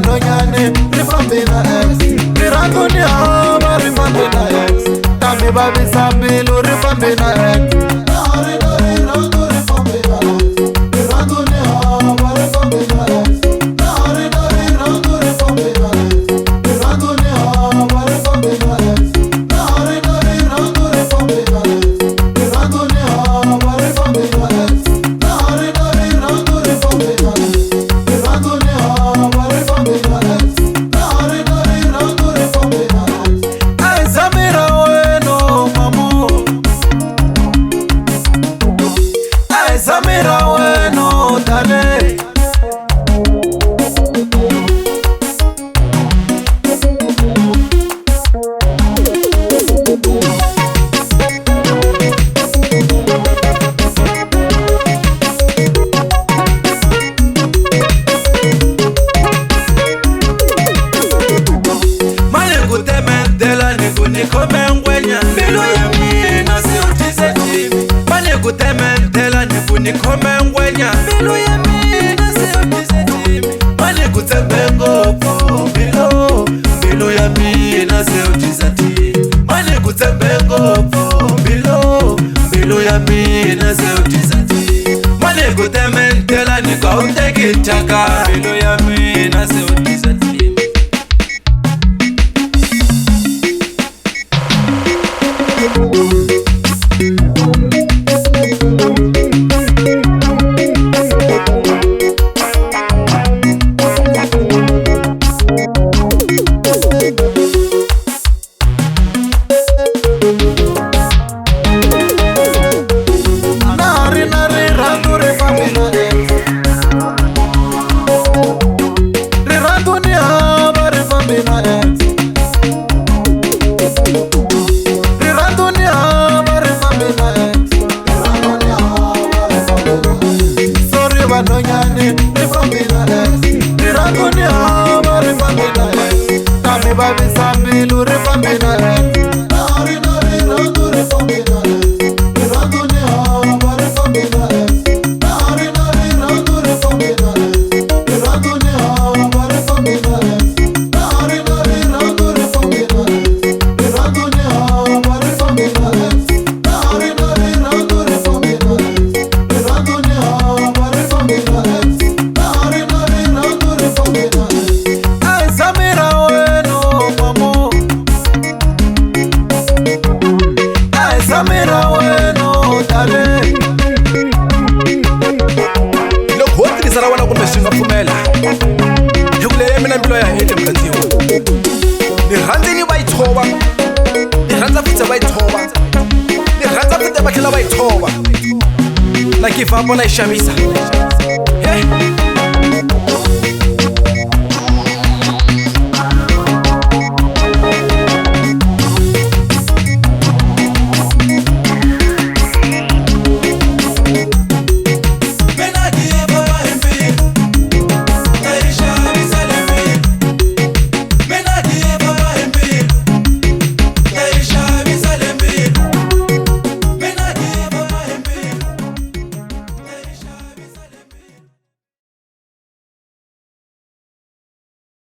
vanhonyani ri fambi na ex ri rhanduni hava ri fambi na ex kambe vavisa mbilu ri fambi na ex Samira weno dale Mane kutemendela nikome ngwenya Mbilu ya mina si utise chimi Mane kutemendela nikome ngwenya Mbilu ya mina si utise chimi Mane kutembengopo Mbilu ya mina si utise chimi Mane kutembengopo Mbilu ya mina si utise chimi Mane kutemendela nikauteki chaka Mbilu ya mina si utise chimi vanhonyani ri fambi na ex ri rhanduni hava ri fambi na ex kambe vavisa mbilu ri fambi na ex Samira weno dale Loko hoti nisara wana kumbe shinga pumela Yukule mina mbilo ya hete mkanziwa Ni rhanzi ni baitoba Ni rhanza fute baitoba Ni rhanza fute bakila baitoba Na kifapo na ishamisa Hey